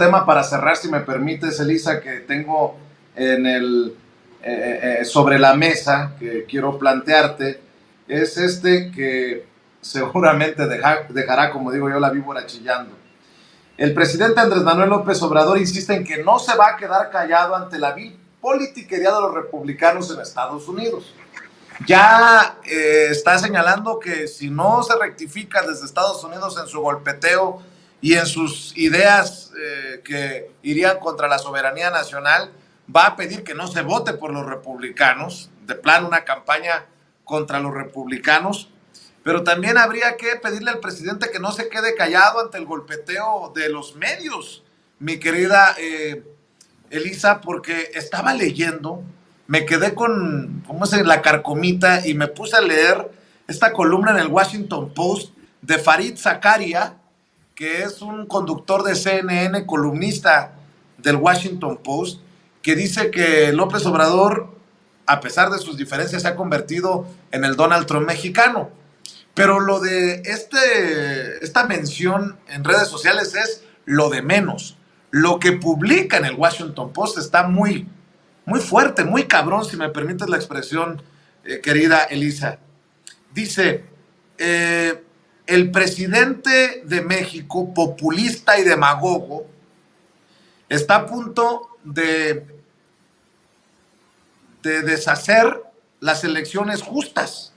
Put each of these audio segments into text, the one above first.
tema para cerrar, si me permites, Elisa, que tengo en sobre la mesa que quiero plantearte, es este que seguramente dejará, como digo yo, la víbora chillando. El presidente Andrés Manuel López Obrador insiste en que no se va a quedar callado ante la vil politiquería de los republicanos en Estados Unidos. Ya está señalando que si no se rectifica desde Estados Unidos en su golpeteo y en sus ideas que irían contra la soberanía nacional, va a pedir que no se vote por los republicanos, de plano una campaña contra los republicanos, pero también habría que pedirle al presidente que no se quede callado ante el golpeteo de los medios, mi querida Elisa, porque estaba leyendo, me quedé con, ¿cómo se dice?, la carcomita y me puse a leer esta columna en el Washington Post de Fareed Zakaria, que es un conductor de CNN, columnista del Washington Post, que dice que López Obrador, a pesar de sus diferencias, se ha convertido en el Donald Trump mexicano. Pero lo de esta mención en redes sociales es lo de menos. Lo que publica en el Washington Post está muy fuerte, muy cabrón, si me permites la expresión, querida Elisa. Dice, el presidente de México, populista y demagogo, está a punto de deshacer las elecciones justas.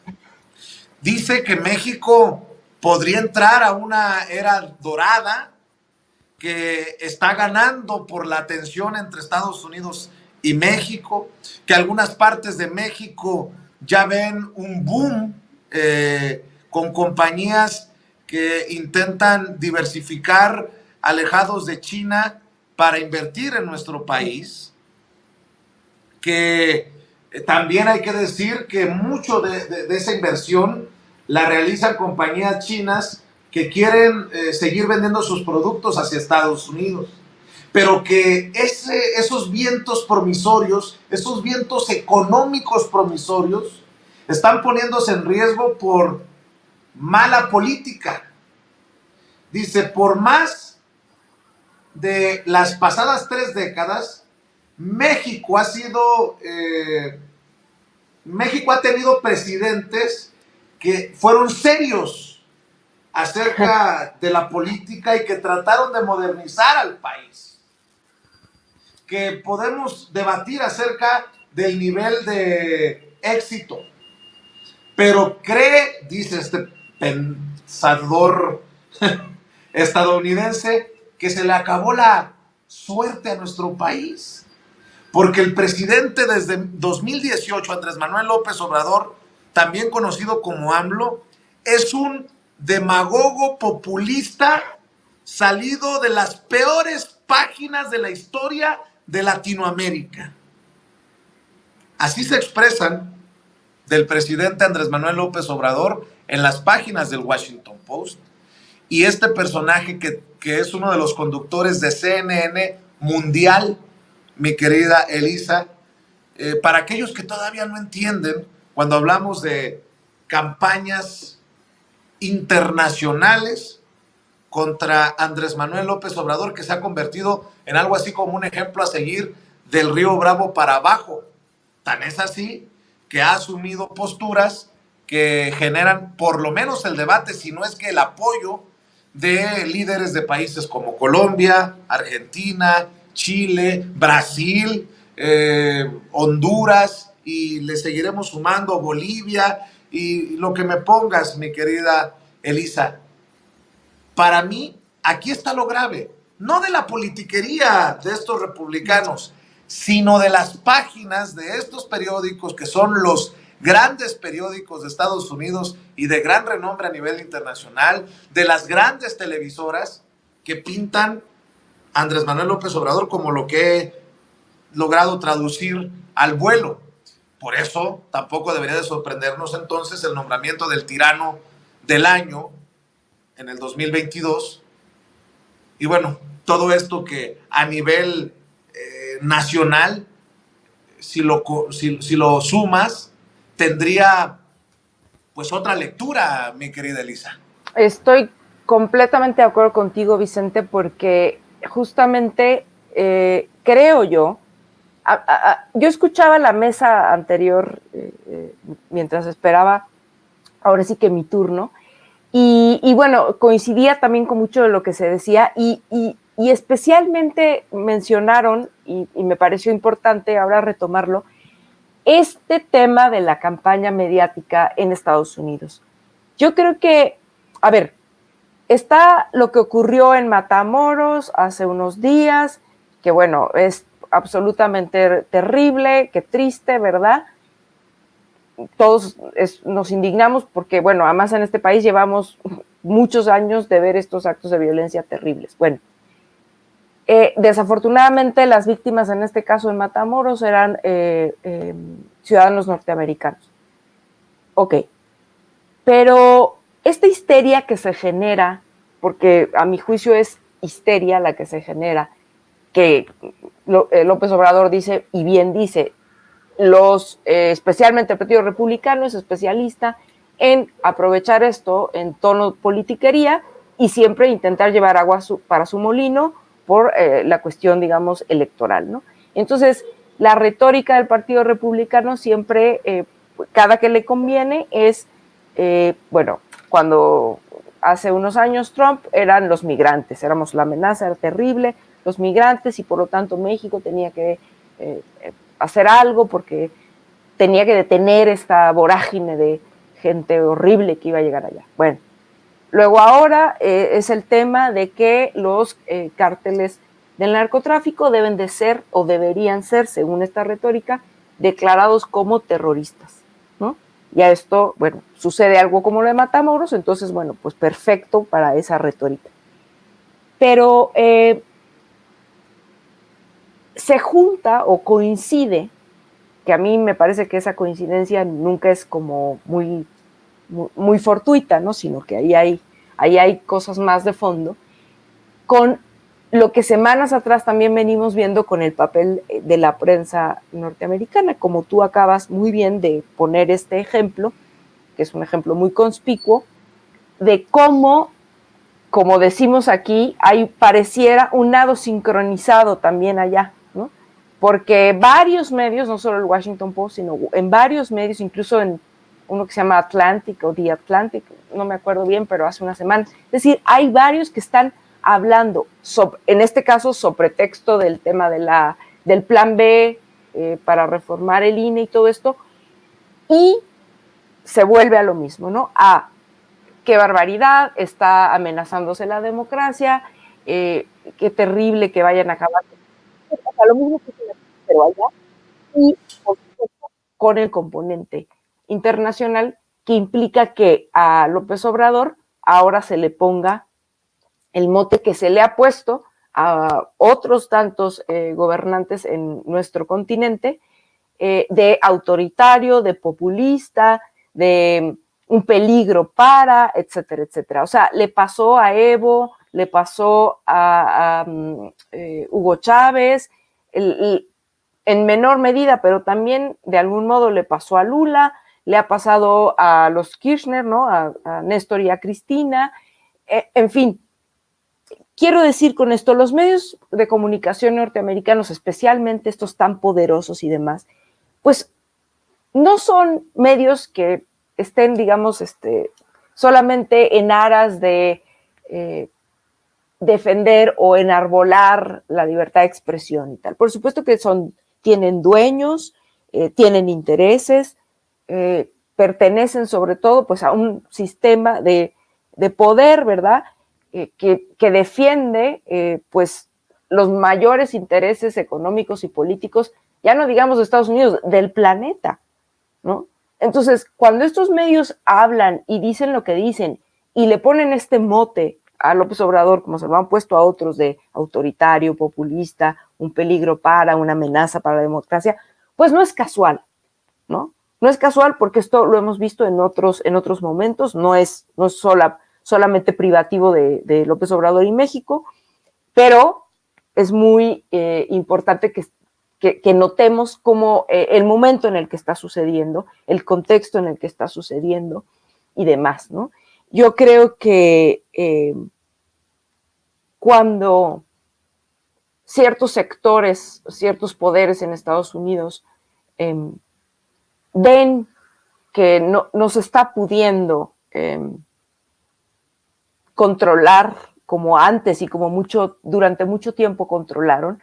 Dice que México podría entrar a una era dorada, que está ganando por la tensión entre Estados Unidos y México, que algunas partes de México ya ven un boom con compañías que intentan diversificar alejados de China para invertir en nuestro país, que también hay que decir que mucho de esa inversión la realizan compañías chinas que quieren seguir vendiendo sus productos hacia Estados Unidos, pero que esos vientos promisorios, esos vientos económicos promisorios, están poniéndose en riesgo por mala política. Dice, por más de las pasadas 3 décadas, México ha tenido presidentes que fueron serios acerca de la política y que trataron de modernizar al país. Que podemos debatir acerca del nivel de éxito, pero dice este pensador estadounidense, que se le acabó la suerte a nuestro país, porque el presidente desde 2018, Andrés Manuel López Obrador, también conocido como AMLO, es un demagogo populista salido de las peores páginas de la historia de Latinoamérica. Así se expresan del presidente Andrés Manuel López Obrador en las páginas del Washington Post. Y este personaje que es uno de los conductores de CNN mundial, mi querida Elisa, para aquellos que todavía no entienden, cuando hablamos de campañas internacionales contra Andrés Manuel López Obrador, que se ha convertido en algo así como un ejemplo a seguir del Río Bravo para abajo. Tan es así que ha asumido posturas que generan por lo menos el debate, si no es que el apoyo de líderes de países como Colombia, Argentina, Chile, Brasil, Honduras, y le seguiremos sumando Bolivia y lo que me pongas, mi querida Elisa. Para mí, aquí está lo grave, no de la politiquería de estos republicanos, sino de las páginas de estos periódicos que son los grandes periódicos de Estados Unidos y de gran renombre a nivel internacional, de las grandes televisoras que pintan a Andrés Manuel López Obrador como lo que he logrado traducir al vuelo. Por eso tampoco debería de sorprendernos entonces el nombramiento del tirano del año en el 2022. Y bueno, todo esto que a nivel nacional, si lo sumas, tendría pues otra lectura, mi querida Elisa. Estoy completamente de acuerdo contigo, Vicente, porque justamente creo yo, yo escuchaba la mesa anterior mientras esperaba, ahora sí que mi turno, y bueno, coincidía también con mucho de lo que se decía y especialmente mencionaron, y me pareció importante ahora retomarlo, este tema de la campaña mediática en Estados Unidos. Yo creo que, a ver, está lo que ocurrió en Matamoros hace unos días, que bueno, es absolutamente terrible, qué triste, ¿verdad? Todos nos indignamos porque, bueno, además en este país llevamos muchos años de ver estos actos de violencia terribles. Bueno, desafortunadamente las víctimas en este caso en Matamoros eran ciudadanos norteamericanos. Ok, pero esta histeria que se genera, porque a mi juicio es histeria la que se genera, que López Obrador dice, y bien dice, especialmente el Partido Republicano es especialista en aprovechar esto en tono politiquería y siempre intentar llevar agua para su molino por la cuestión, digamos, electoral, ¿no? Entonces, la retórica del Partido Republicano siempre, cada que le conviene, es, bueno, cuando hace unos años Trump eran los migrantes, éramos la amenaza, era terrible, los migrantes, y por lo tanto México tenía que hacer algo porque tenía que detener esta vorágine de gente horrible que iba a llegar allá. Bueno, luego ahora es el tema de que los cárteles del narcotráfico deben de ser o deberían ser, según esta retórica, declarados como terroristas, ¿no? Y a esto, bueno, sucede algo como lo de Matamoros, entonces, bueno, pues perfecto para esa retórica. Pero se junta o coincide, que a mí me parece que esa coincidencia nunca es como muy fortuita, ¿no? Sino que ahí hay cosas más de fondo, con lo que semanas atrás también venimos viendo con el papel de la prensa norteamericana, como tú acabas muy bien de poner este ejemplo, que es un ejemplo muy conspicuo, de cómo, como decimos aquí, pareciera un nado sincronizado también allá, ¿no? Porque varios medios, no solo el Washington Post, sino en varios medios, incluso en uno que se llama Atlantic o The Atlantic, no me acuerdo bien, pero hace una semana. Es decir, hay varios que están hablando, en este caso, sobre texto del tema del plan B para reformar el INE y todo esto, y se vuelve a lo mismo, ¿no? Qué barbaridad, está amenazándose la democracia, qué terrible que vayan a acabar. O sea, lo mismo que se le pero allá, y por supuesto con el componente internacional que implica que a López Obrador ahora se le ponga el mote que se le ha puesto a otros tantos gobernantes en nuestro continente, de autoritario, de populista, de un peligro para, etcétera, etcétera. O sea, le pasó a Evo, le pasó a Hugo Chávez, en menor medida, pero también de algún modo le pasó a Lula, le ha pasado a los Kirchner, ¿no? A Néstor y a Cristina, en fin. Quiero decir con esto, los medios de comunicación norteamericanos, especialmente estos tan poderosos y demás, pues no son medios que estén, digamos, solamente en aras de defender o enarbolar la libertad de expresión y tal. Por supuesto que tienen dueños, tienen intereses, pertenecen sobre todo pues a un sistema de poder, ¿verdad? Que defiende pues los mayores intereses económicos y políticos, ya no digamos de Estados Unidos, del planeta, ¿no? Entonces, cuando estos medios hablan y dicen lo que dicen y le ponen este mote a López Obrador, como se lo han puesto a otros, de autoritario, populista, un peligro para, una amenaza para la democracia, pues no es casual, ¿no? No es casual porque esto lo hemos visto en otros momentos, no es solamente privativo de López Obrador y México, pero es muy importante que notemos cómo el momento en el que está sucediendo, el contexto en el que está sucediendo y demás, ¿no? Yo creo que cuando ciertos sectores, ciertos poderes en Estados Unidos ven que no se está pudiendo controlar como antes y como durante mucho tiempo controlaron,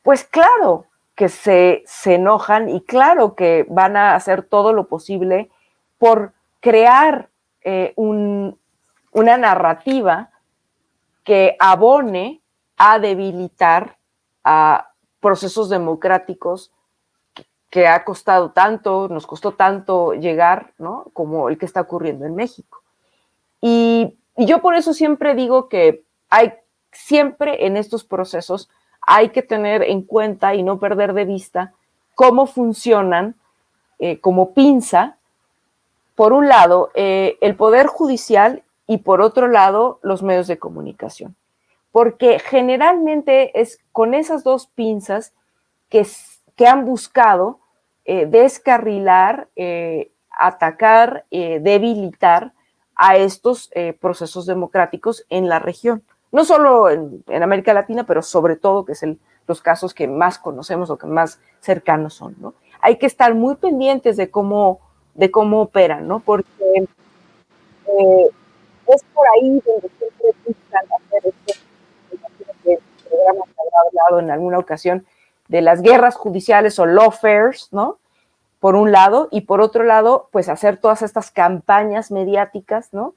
pues claro que se enojan y claro que van a hacer todo lo posible por crear una narrativa que abone a debilitar a procesos democráticos que ha costado tanto, nos costó tanto llegar, ¿no? Como el que está ocurriendo en México. Y yo por eso siempre digo que siempre en estos procesos hay que tener en cuenta y no perder de vista cómo funcionan como pinza, por un lado, el Poder Judicial y por otro lado, los medios de comunicación. Porque generalmente es con esas dos pinzas que han buscado descarrilar, atacar, debilitar a estos procesos democráticos en la región. No solo en América Latina, pero sobre todo, que es los casos que más conocemos o que más cercanos son, ¿no? Hay que estar muy pendientes de cómo operan, ¿no? Porque es por ahí donde siempre buscan hacer este programa que habrá hablado en alguna ocasión de las guerras judiciales o lawfares, ¿no? Por un lado, y por otro lado, pues hacer todas estas campañas mediáticas, ¿no?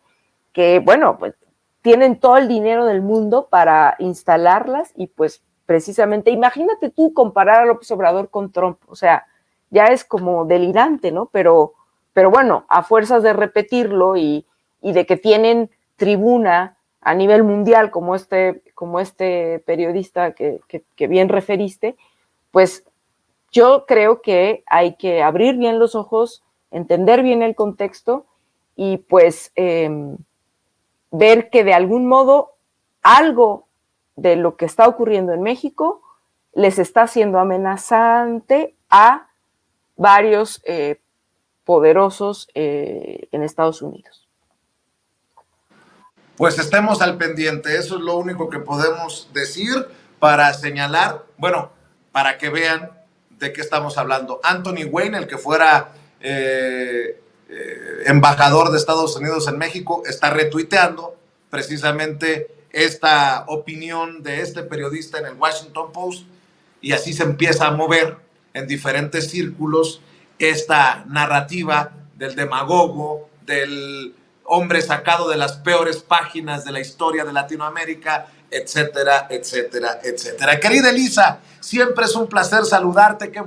Que, bueno, pues tienen todo el dinero del mundo para instalarlas y pues precisamente, imagínate tú comparar a López Obrador con Trump, o sea, ya es como delirante, ¿no? Pero bueno, a fuerzas de repetirlo y de que tienen tribuna a nivel mundial como este periodista que bien referiste, pues yo creo que hay que abrir bien los ojos, entender bien el contexto y pues ver que de algún modo algo de lo que está ocurriendo en México les está siendo amenazante a varios poderosos en Estados Unidos. Pues estemos al pendiente, eso es lo único que podemos decir para señalar, bueno, para que vean de qué estamos hablando. Anthony Wayne, el que fuera embajador de Estados Unidos en México, está retuiteando precisamente esta opinión de este periodista en el Washington Post, y así se empieza a mover en diferentes círculos esta narrativa del demagogo, del hombre sacado de las peores páginas de la historia de Latinoamérica, etcétera, etcétera, etcétera. Querida Elisa, siempre es un placer saludarte. Qué